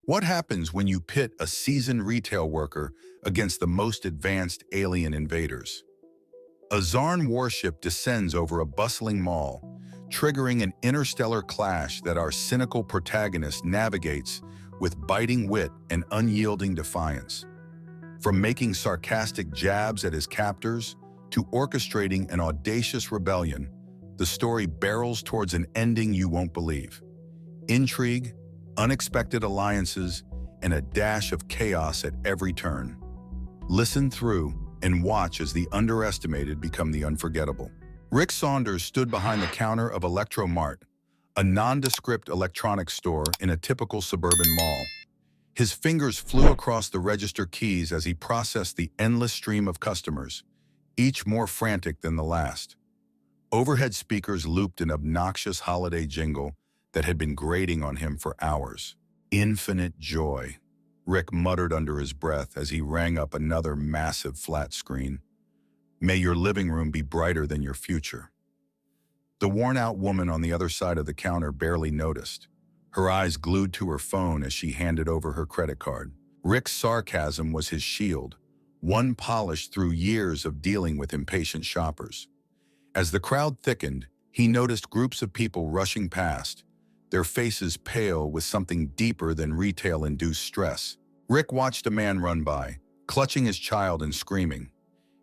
What happens when you pit a seasoned retail worker against the most advanced alien invaders? A Zarn warship descends over a bustling mall, triggering an interstellar clash that our cynical protagonist navigates with biting wit and unyielding defiance. From making sarcastic jabs at his captors to orchestrating an audacious rebellion, the story barrels towards an ending you won't believe. Intrigue, unexpected alliances, and a dash of chaos at every turn. Listen through and watch as the underestimated become the unforgettable. Rick Saunders stood behind the counter of Electromart, a nondescript electronics store in a typical suburban mall. His fingers flew across the register keys as he processed the endless stream of customers, each more frantic than the last. Overhead speakers looped an obnoxious holiday jingle that had been grating on him for hours. Infinite joy, Rick muttered under his breath as he rang up another massive flat screen. May your living room be brighter than your future. The worn-out woman on the other side of the counter barely noticed, her eyes glued to her phone as she handed over her credit card. Rick's sarcasm was his shield, one polished through years of dealing with impatient shoppers. As the crowd thickened, he noticed groups of people rushing past, their faces pale with something deeper than retail-induced stress. Rick watched a man run by, clutching his child and screaming.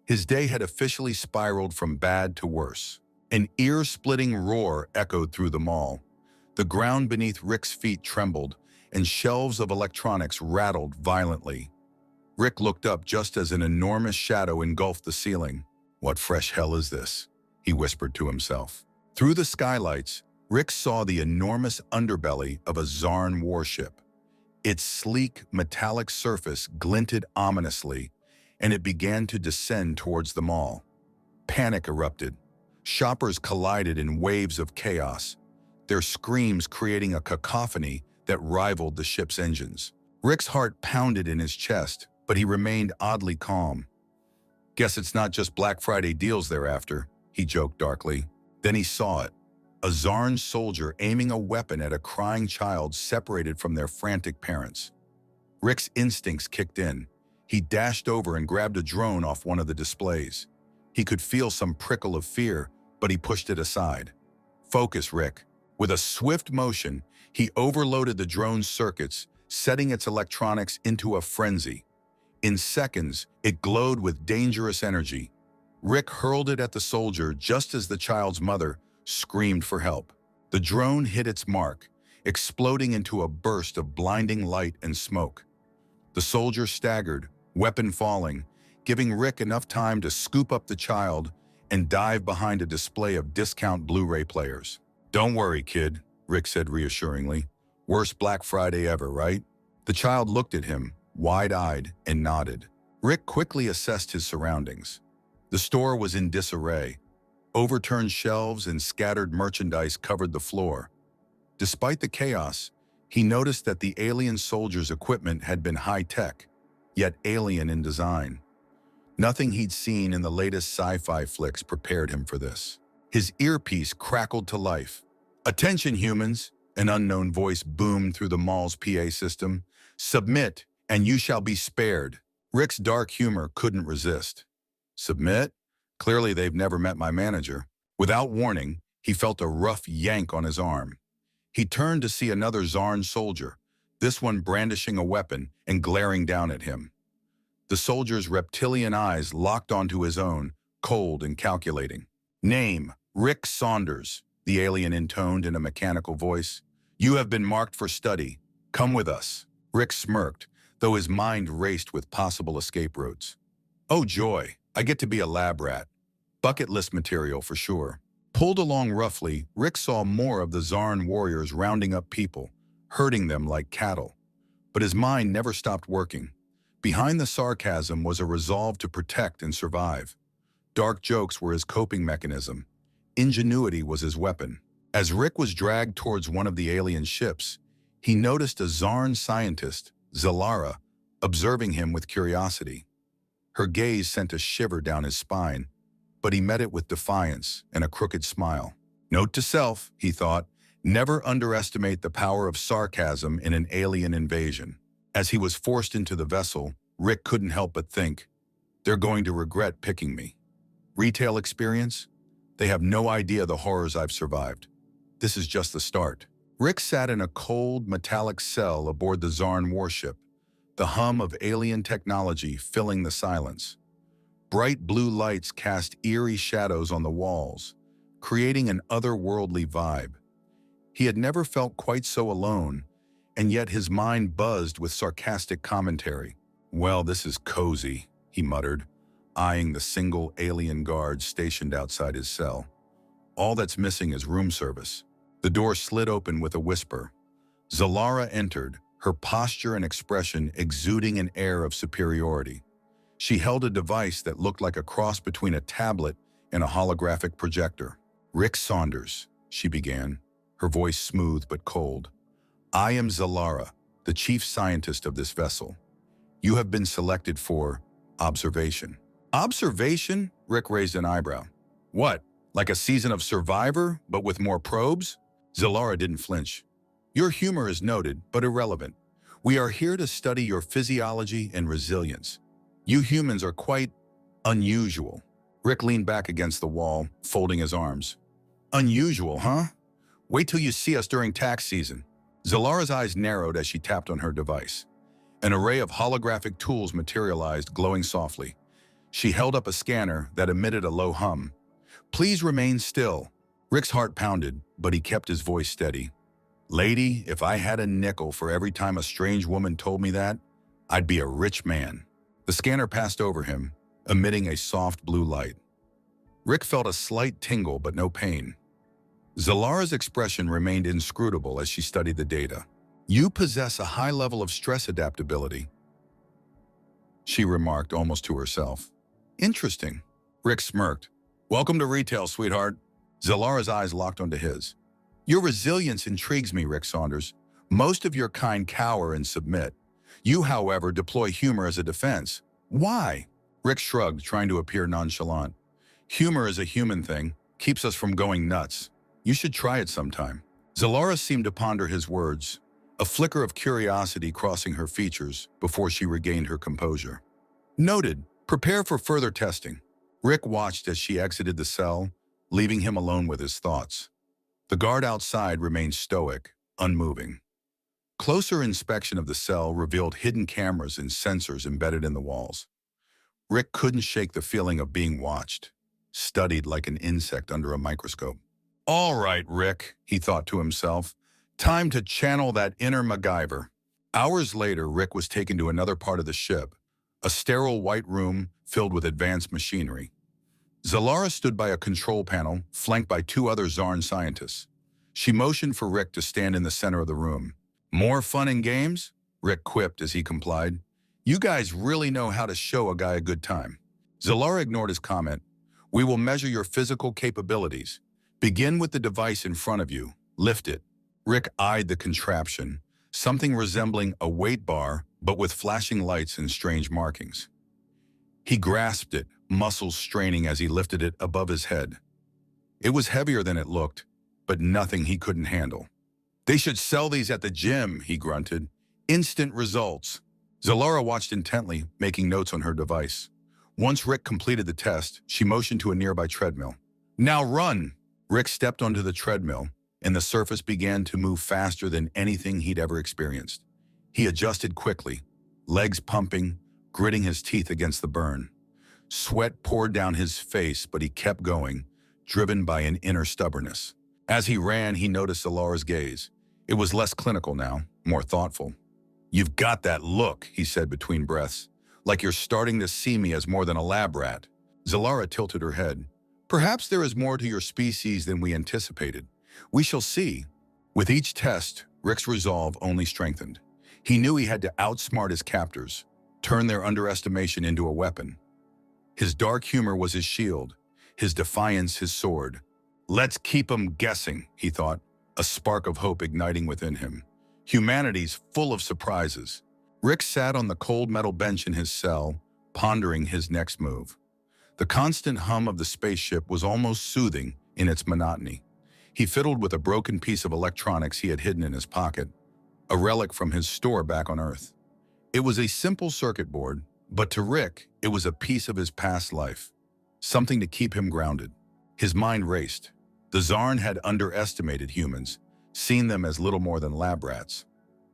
His day had officially spiraled from bad to worse. An ear-splitting roar echoed through the mall. The ground beneath Rick's feet trembled, and shelves of electronics rattled violently. Rick looked up just as an enormous shadow engulfed the ceiling. "What fresh hell is this?" he whispered to himself. Through the skylights, Rick saw the enormous underbelly of a Zarn warship. Its sleek, metallic surface glinted ominously, and it began to descend towards the mall. Panic erupted. Shoppers collided in waves of chaos, their screams creating a cacophony that rivaled the ship's engines. Rick's heart pounded in his chest, but he remained oddly calm. "Guess it's not just Black Friday deals they're after," he joked darkly. Then he saw it. A Zarn soldier aiming a weapon at a crying child separated from their frantic parents. Rick's instincts kicked in. He dashed over and grabbed a drone off one of the displays. He could feel some prickle of fear, but he pushed it aside. "Focus, Rick." With a swift motion, he overloaded the drone's circuits, setting its electronics into a frenzy. In seconds, it glowed with dangerous energy. Rick hurled it at the soldier just as the child's mother screamed for help. The drone hit its mark, exploding into a burst of blinding light and smoke. The soldier staggered, weapon falling, giving Rick enough time to scoop up the child and dive behind a display of discount Blu-ray players. "Don't worry, kid," Rick said reassuringly. "Worst Black Friday ever, right?" The child looked at him, wide-eyed, and nodded. Rick quickly assessed his surroundings. The store was in disarray. Overturned shelves and scattered merchandise covered the floor. Despite the chaos, he noticed that the alien soldiers' equipment had been high-tech, yet alien in design. Nothing he'd seen in the latest sci-fi flicks prepared him for this. His earpiece crackled to life. "Attention, humans," an unknown voice boomed through the mall's PA system. "Submit, and you shall be spared." Rick's dark humor couldn't resist. "Submit? Clearly they've never met my manager." Without warning, he felt a rough yank on his arm. He turned to see another Zarn soldier, this one brandishing a weapon and glaring down at him. The soldier's reptilian eyes locked onto his own, cold and calculating. "Name, Rick Saunders," the alien intoned in a mechanical voice. "You have been marked for study. Come with us." Rick smirked, though his mind raced with possible escape routes. "Oh joy, I get to be a lab rat. Bucket list material for sure." Pulled along roughly, Rick saw more of the Zarn warriors rounding up people, herding them like cattle. But his mind never stopped working. Behind the sarcasm was a resolve to protect and survive. Dark jokes were his coping mechanism. Ingenuity was his weapon. As Rick was dragged towards one of the alien ships, he noticed a Zarn scientist, Zalara, observing him with curiosity. Her gaze sent a shiver down his spine, but he met it with defiance and a crooked smile. "Note to self," he thought, Never underestimate the power of sarcasm in an alien invasion. As he was forced into the vessel, Rick couldn't help but think, they're going to regret picking me. Retail experience? They have no idea the horrors I've survived. This is just the start. Rick sat in a cold, metallic cell aboard the Zarn warship, the hum of alien technology filling the silence. Bright blue lights cast eerie shadows on the walls, creating an otherworldly vibe. He had never felt quite so alone, and yet his mind buzzed with sarcastic commentary. "Well, this is cozy," he muttered, eyeing the single alien guard stationed outside his cell. "All that's missing is room service." The door slid open with a whisper. Zalara entered, her posture and expression exuding an air of superiority. She held a device that looked like a cross between a tablet and a holographic projector. "Rick Saunders," she began, her voice smooth but cold. "I am Zalara, the chief scientist of this vessel. You have been selected for observation." "Observation?" Rick raised an eyebrow. "What, like a season of Survivor, but with more probes?" Zalara didn't flinch. "Your humor is noted, but irrelevant. We are here to study your physiology and resilience. You humans are quite unusual." Rick leaned back against the wall, folding his arms. "Unusual, huh? Wait till you see us during tax season." Zalara's eyes narrowed as she tapped on her device. An array of holographic tools materialized, glowing softly. She held up a scanner that emitted a low hum. "Please remain still." Rick's heart pounded, but he kept his voice steady. "Lady, if I had a nickel for every time a strange woman told me that, I'd be a rich man." The scanner passed over him, emitting a soft blue light. Rick felt a slight tingle but no pain. Zalara's expression remained inscrutable as she studied the data. "You possess a high level of stress adaptability," she remarked almost to herself. "Interesting." Rick smirked. "Welcome to retail, sweetheart." Zalara's eyes locked onto his. "Your resilience intrigues me, Rick Saunders. Most of your kind cower and submit. You, however, deploy humor as a defense. Why?" Rick shrugged, trying to appear nonchalant. "Humor is a human thing, keeps us from going nuts. You should try it sometime." Zalara seemed to ponder his words, a flicker of curiosity crossing her features before she regained her composure. "Noted. Prepare for further testing." Rick watched as she exited the cell, leaving him alone with his thoughts. The guard outside remained stoic, unmoving. Closer inspection of the cell revealed hidden cameras and sensors embedded in the walls. Rick couldn't shake the feeling of being watched, studied like an insect under a microscope. "All right, Rick," he thought to himself. "Time to channel that inner MacGyver." Hours later, Rick was taken to another part of the ship, a sterile white room filled with advanced machinery. Zalara stood by a control panel, flanked by two other Zarn scientists. She motioned for Rick to stand in the center of the room. "More fun and games?" Rick quipped as he complied. "You guys really know how to show a guy a good time." Zalara ignored his comment. "We will measure your physical capabilities. Begin with the device in front of you. Lift it." Rick eyed the contraption, something resembling a weight bar, but with flashing lights and strange markings. He grasped it, muscles straining as he lifted it above his head. It was heavier than it looked, but nothing he couldn't handle. "They should sell these at the gym," he grunted. "Instant results." Zalara watched intently, making notes on her device. Once Rick completed the test, she motioned to a nearby treadmill. "Now run!" Rick stepped onto the treadmill, and the surface began to move faster than anything he'd ever experienced. He adjusted quickly, legs pumping, gritting his teeth against the burn. Sweat poured down his face, but he kept going, driven by an inner stubbornness. As he ran, he noticed Zalara's gaze. It was less clinical now, more thoughtful. "You've got that look," he said between breaths, "like you're starting to see me as more than a lab rat." Zalara tilted her head. "Perhaps there is more to your species than we anticipated. We shall see." With each test, Rick's resolve only strengthened. He knew he had to outsmart his captors, turn their underestimation into a weapon. His dark humor was his shield, his defiance his sword. "Let's keep 'em guessing," he thought, a spark of hope igniting within him. Humanity's full of surprises. Rick sat on the cold metal bench in his cell, pondering his next move. The constant hum of the spaceship was almost soothing in its monotony. He fiddled with a broken piece of electronics he had hidden in his pocket, a relic from his store back on Earth. It was a simple circuit board, but to Rick, it was a piece of his past life, something to keep him grounded. His mind raced. The Zarn had underestimated humans, seen them as little more than lab rats.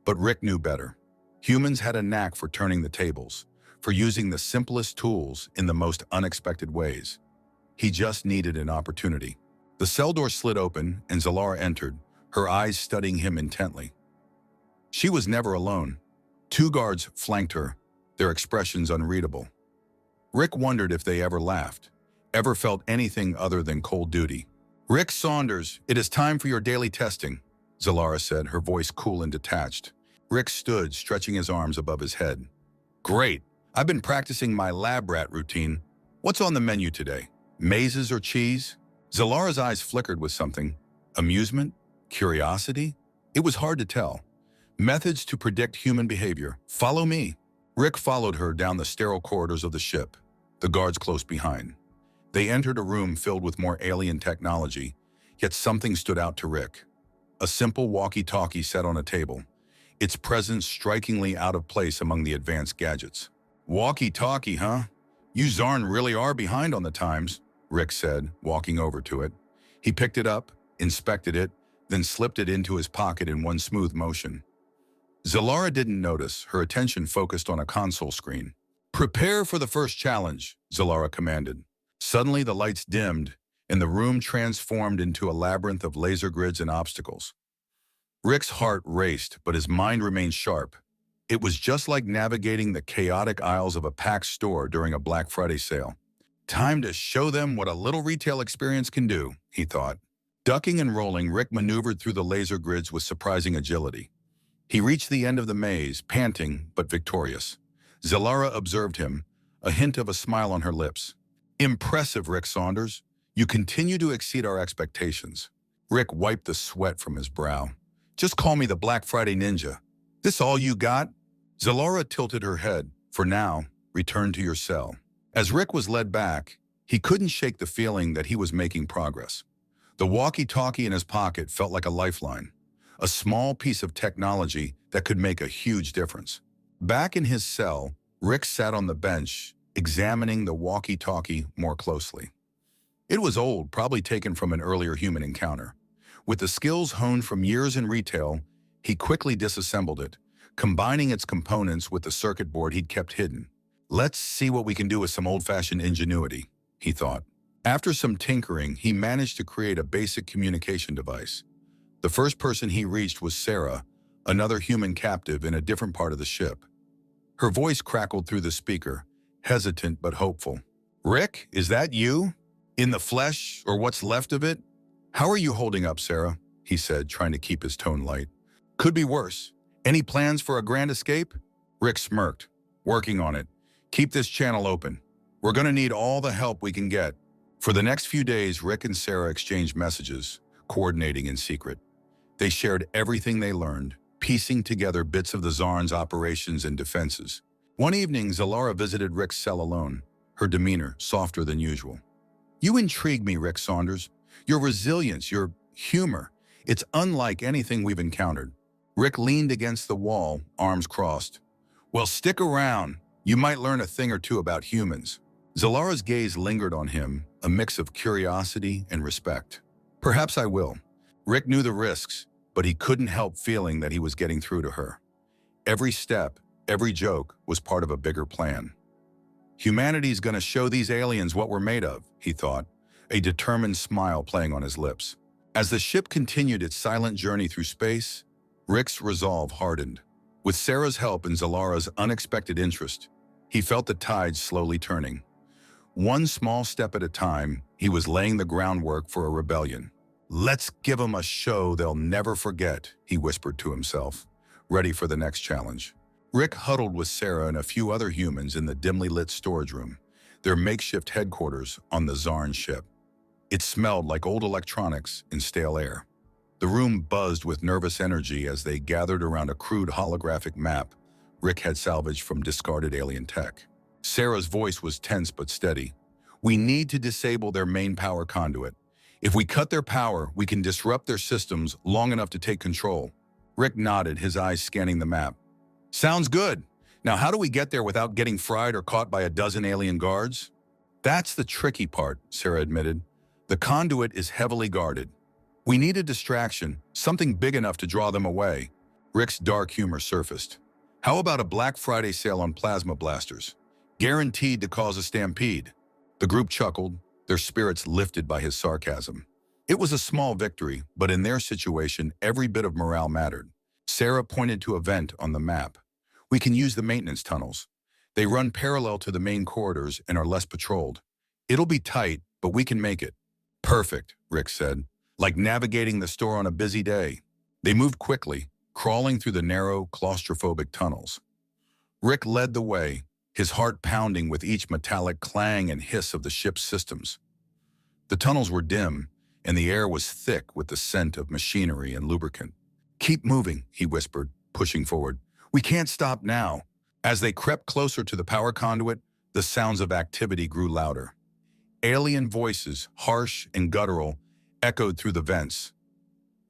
But Rick knew better. Humans had a knack for turning the tables, for using the simplest tools in the most unexpected ways. He just needed an opportunity. The cell door slid open and Zalara entered, her eyes studying him intently. She was never alone. 2 guards flanked her, their expressions unreadable. Rick wondered if they ever laughed, ever felt anything other than cold duty. "Rick Saunders, it is time for your daily testing," Zalara said, her voice cool and detached. Rick stood, stretching his arms above his head. "Great. I've been practicing my lab rat routine. What's on the menu today? Mazes or cheese?" Zalara's eyes flickered with something. Amusement? Curiosity? It was hard to tell. Methods to predict human behavior. "Follow me." Rick followed her down the sterile corridors of the ship, the guards close behind. They entered a room filled with more alien technology, yet something stood out to Rick. A simple walkie-talkie sat on a table, its presence strikingly out of place among the advanced gadgets. "Walkie-talkie, huh? You Zarn really are behind on the times," Rick said, walking over to it. He picked it up, inspected it, then slipped it into his pocket in one smooth motion. Zalara didn't notice, her attention focused on a console screen. "Prepare for the first challenge," Zalara commanded. Suddenly the lights dimmed, and the room transformed into a labyrinth of laser grids and obstacles. Rick's heart raced, but his mind remained sharp. It was just like navigating the chaotic aisles of a packed store during a Black Friday sale. Time to show them what a little retail experience can do, he thought. Ducking and rolling, Rick maneuvered through the laser grids with surprising agility. He reached the end of the maze, panting but victorious. Zalara observed him, a hint of a smile on her lips. "Impressive, Rick Saunders. You continue to exceed our expectations." Rick wiped the sweat from his brow. "Just call me the Black Friday Ninja. This all you got?" Zalara tilted her head. "For now, return to your cell." As Rick was led back, he couldn't shake the feeling that he was making progress. The walkie-talkie in his pocket felt like a lifeline, a small piece of technology that could make a huge difference. Back in his cell, Rick sat on the bench, examining the walkie-talkie more closely. It was old, probably taken from an earlier human encounter. With the skills honed from years in retail, he quickly disassembled it, combining its components with the circuit board he'd kept hidden. "Let's see what we can do with some old-fashioned ingenuity," he thought. After some tinkering, he managed to create a basic communication device. The first person he reached was Sarah, another human captive in a different part of the ship. Her voice crackled through the speaker, hesitant but hopeful. "Rick, is that you? In the flesh, or what's left of it? How are you holding up, Sarah?" he said, trying to keep his tone light. "Could be worse. Any plans for a grand escape?" Rick smirked. "Working on it. Keep this channel open. We're going to need all the help we can get." For the next few days, Rick and Sarah exchanged messages, coordinating in secret. They shared everything they learned, piecing together bits of the Zarn's operations and defenses. One evening, Zalara visited Rick's cell alone, her demeanor softer than usual. "You intrigue me, Rick Saunders. Your resilience, your humor, it's unlike anything we've encountered." Rick leaned against the wall, arms crossed. "Well, stick around. You might learn a thing or two about humans." Zalara's gaze lingered on him, a mix of curiosity and respect. "Perhaps I will." Rick knew the risks, but he couldn't help feeling that he was getting through to her. Every step, every joke was part of a bigger plan. "Humanity's gonna show these aliens what we're made of," he thought, a determined smile playing on his lips. As the ship continued its silent journey through space, Rick's resolve hardened. With Sarah's help and Zalara's unexpected interest, he felt the tides slowly turning. One small step at a time, he was laying the groundwork for a rebellion. "Let's give them a show they'll never forget," he whispered to himself, ready for the next challenge. Rick huddled with Sarah and a few other humans in the dimly lit storage room, their makeshift headquarters on the Zarn ship. It smelled like old electronics and stale air. The room buzzed with nervous energy as they gathered around a crude holographic map Rick had salvaged from discarded alien tech. Sarah's voice was tense but steady. "We need to disable their main power conduit. If we cut their power, we can disrupt their systems long enough to take control. Rick nodded, his eyes scanning the map. Sounds good. Now how do we get there without getting fried or caught by a dozen alien guards? That's the tricky part, Sarah admitted. The conduit is heavily guarded. We need a distraction, something big enough to draw them away. Rick's dark humor surfaced. How about a Black Friday sale on plasma blasters? Guaranteed to cause a stampede. The group chuckled, their spirits lifted by his sarcasm. It was a small victory, but in their situation, every bit of morale mattered. Sarah pointed to a vent on the map. We can use the maintenance tunnels. They run parallel to the main corridors and are less patrolled. It'll be tight, but we can make it. Perfect, Rick said, like navigating the store on a busy day. They moved quickly, crawling through the narrow, claustrophobic tunnels. Rick led the way, his heart pounding with each metallic clang and hiss of the ship's systems. The tunnels were dim, and the air was thick with the scent of machinery and lubricant. Keep moving, he whispered, pushing forward. We can't stop now. As they crept closer to the power conduit, the sounds of activity grew louder. Alien voices, harsh and guttural, echoed through the vents.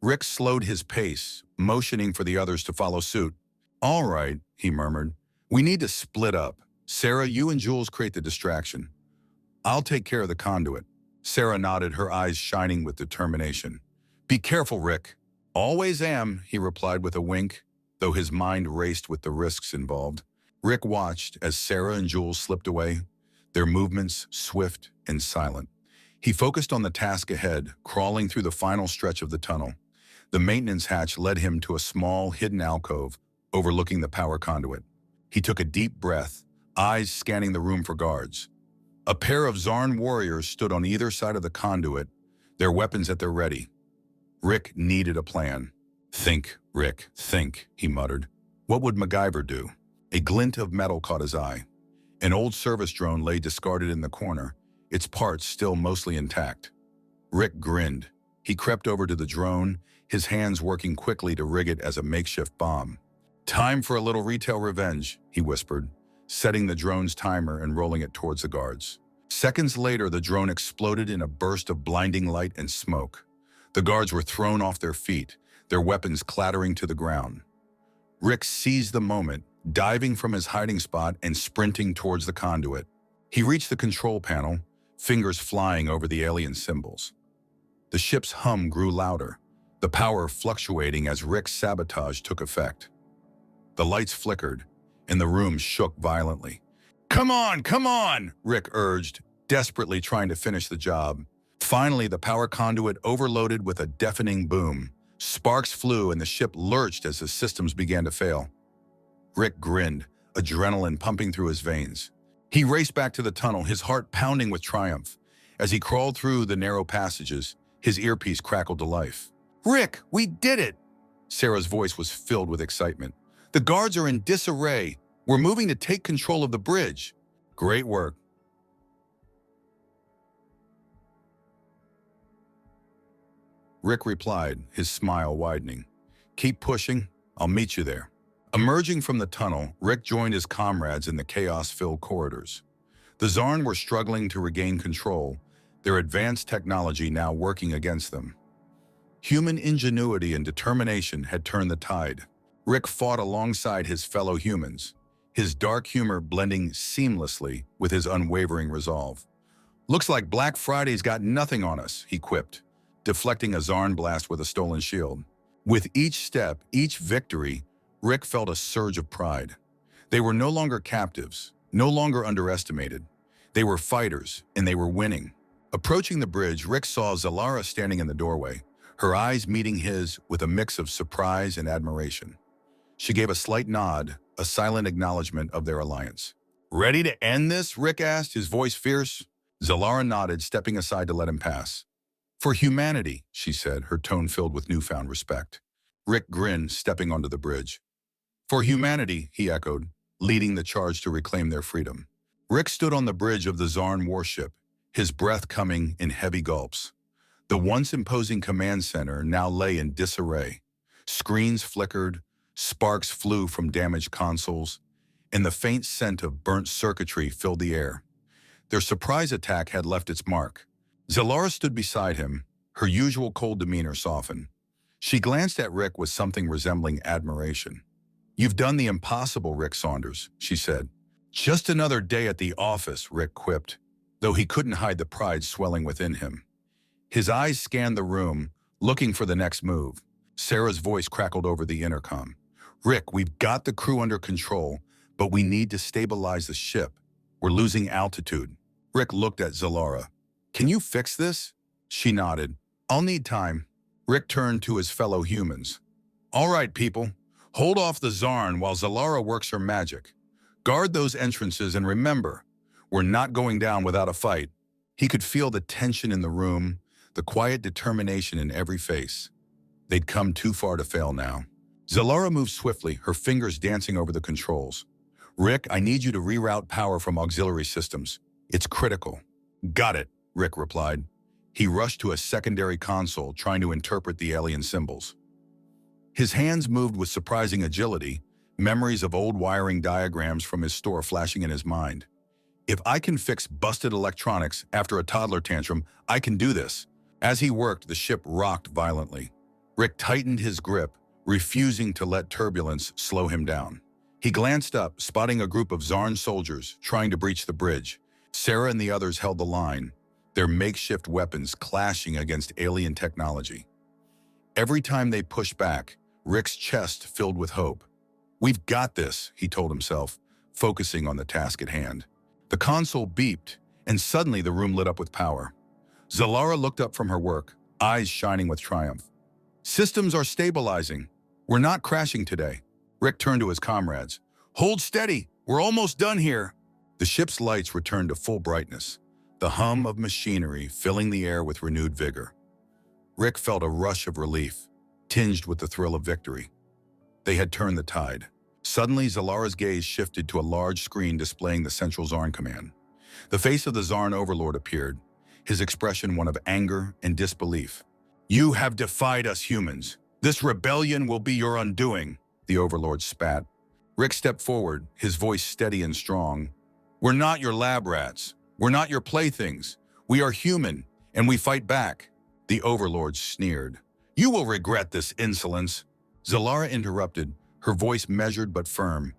Rick slowed his pace, motioning for the others to follow suit. All right, he murmured. We need to split up. Sarah, you and Jules create the distraction. I'll take care of the conduit. Sarah nodded, her eyes shining with determination. Be careful, Rick. Always am, he replied with a wink, though his mind raced with the risks involved. Rick watched as Sarah and Jules slipped away, their movements swift and silent. He focused on the task ahead, crawling through the final stretch of the tunnel. The maintenance hatch led him to a small, hidden alcove overlooking the power conduit. He took a deep breath, eyes scanning the room for guards. A pair of Zarn warriors stood on either side of the conduit, their weapons at their ready. Rick needed a plan. Think, Rick, think, he muttered. What would MacGyver do? A glint of metal caught his eye. An old service drone lay discarded in the corner, its parts still mostly intact. Rick grinned. He crept over to the drone, his hands working quickly to rig it as a makeshift bomb. Time for a little retail revenge, he whispered, setting the drone's timer and rolling it towards the guards. Seconds later, the drone exploded in a burst of blinding light and smoke. The guards were thrown off their feet, their weapons clattering to the ground. Rick seized the moment, diving from his hiding spot and sprinting towards the conduit. He reached the control panel, fingers flying over the alien symbols. The ship's hum grew louder, the power fluctuating as Rick's sabotage took effect. The lights flickered, and the room shook violently. Come on, Rick urged, desperately trying to finish the job. Finally, the power conduit overloaded with a deafening boom. Sparks flew and the ship lurched as the systems began to fail. Rick grinned, adrenaline pumping through his veins. He raced back to the tunnel, his heart pounding with triumph. As he crawled through the narrow passages, his earpiece crackled to life. Rick, we did it! Sarah's voice was filled with excitement. The guards are in disarray. We're moving to take control of the bridge. Great work. Rick replied, his smile widening. Keep pushing. I'll meet you there. Emerging from the tunnel, Rick joined his comrades in the chaos-filled corridors. The Zarn were struggling to regain control, their advanced technology now working against them. Human ingenuity and determination had turned the tide. Rick fought alongside his fellow humans, his dark humor blending seamlessly with his unwavering resolve. Looks like Black Friday's got nothing on us, he quipped, deflecting a Zarn blast with a stolen shield. With each step, each victory, Rick felt a surge of pride. They were no longer captives, no longer underestimated. They were fighters, and they were winning. Approaching the bridge, Rick saw Zalara standing in the doorway, her eyes meeting his with a mix of surprise and admiration. She gave a slight nod, a silent acknowledgement of their alliance. Ready to end this? Rick asked, his voice fierce. Zalara nodded, stepping aside to let him pass. For humanity, she said, her tone filled with newfound respect. Rick grinned, stepping onto the bridge. For humanity, he echoed, leading the charge to reclaim their freedom. Rick stood on the bridge of the Zarn warship, his breath coming in heavy gulps. The once imposing command center now lay in disarray. Screens flickered, sparks flew from damaged consoles, and the faint scent of burnt circuitry filled the air. Their surprise attack had left its mark. Zalara stood beside him, Her usual cold demeanor softened. She glanced at Rick with something resembling admiration. "You've done the impossible, Rick Saunders," she said. "Just another day at the office," Rick quipped, though he couldn't hide the pride swelling within him. His eyes scanned the room, looking for the next move. Sarah's voice crackled over the intercom. "Rick, we've got the crew under control, but we need to stabilize the ship. We're losing altitude." Rick looked at Zalara. "Can you fix this?" She nodded. "I'll need time." Rick turned to his fellow humans. "All right, people. Hold off the Zarn while Zalara works her magic. Guard those entrances and remember, we're not going down without a fight." He could feel the tension in the room, the quiet determination in every face. They'd come too far to fail now. Zalara moved swiftly, her fingers dancing over the controls. "Rick, I need you to reroute power from auxiliary systems. It's critical." "Got it," Rick replied. He rushed to a secondary console, trying to interpret the alien symbols. His hands moved with surprising agility, memories of old wiring diagrams from his store flashing in his mind. "If I can fix busted electronics after a toddler tantrum, I can do this." As he worked, the ship rocked violently. Rick tightened his grip, refusing to let turbulence slow him down. He glanced up, spotting a group of Zarn soldiers trying to breach the bridge. Sarah and the others held the line, their makeshift weapons clashing against alien technology. Every time they pushed back, Rick's chest filled with hope. "We've got this," he told himself, focusing on the task at hand. The console beeped, and suddenly the room lit up with power. Zalara looked up from her work, eyes shining with triumph. "Systems are stabilizing. We're not crashing today." Rick turned to his comrades. "Hold steady. We're almost done here." The ship's lights returned to full brightness, the hum of machinery filling the air with renewed vigor. Rick felt a rush of relief, tinged with the thrill of victory. They had turned the tide. Suddenly, Zalara's gaze shifted to a large screen displaying the central Zarn command. The face of the Zarn overlord appeared, his expression one of anger and disbelief. "You have defied us humans. This rebellion will be your undoing," the overlord spat. Rick stepped forward, his voice steady and strong. "We're not your lab rats. We're not your playthings. We are human, and we fight back." The overlord sneered. "You will regret this insolence." Zalara interrupted, her voice measured but firm.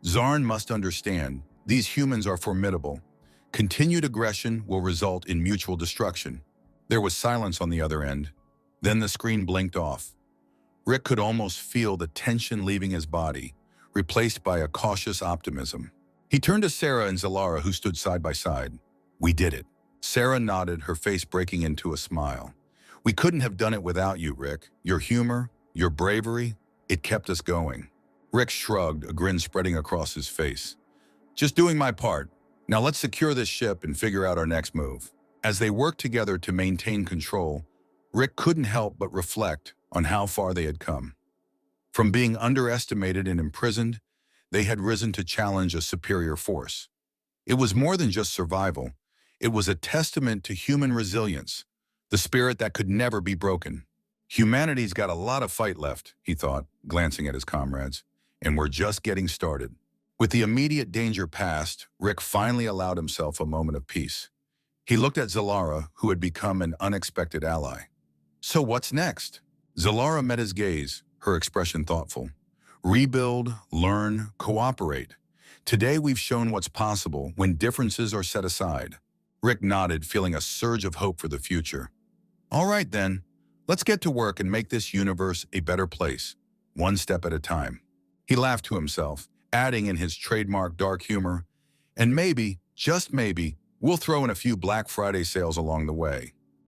"Zarn must understand, these humans are formidable. Continued aggression will result in mutual destruction." There was silence on the other end. Then the screen blinked off. Rick could almost feel the tension leaving his body, replaced by a cautious optimism. He turned to Sarah and Zalara, who stood side by side. "We did it." Sarah nodded, her face breaking into a smile. "We couldn't have done it without you, Rick. Your humor, your bravery, it kept us going." Rick shrugged, a grin spreading across his face. "Just doing my part. Now let's secure this ship and figure out our next move." As they worked together to maintain control, Rick couldn't help but reflect on how far they had come. From being underestimated and imprisoned, they had risen to challenge a superior force. It was more than just survival. It was a testament to human resilience, the spirit that could never be broken. "Humanity's got a lot of fight left," he thought, glancing at his comrades, "and we're just getting started." With the immediate danger past, Rick finally allowed himself a moment of peace. He looked at Zalara, who had become an unexpected ally. "So what's next?" Zalara met his gaze, her expression thoughtful. "Rebuild, learn, cooperate. Today we've shown what's possible when differences are set aside." Rick nodded, feeling a surge of hope for the future. "All right then, let's get to work and make this universe a better place, one step at a time." He laughed to himself, adding in his trademark dark humor, "And maybe, just maybe, we'll throw in a few Black Friday sales along the way."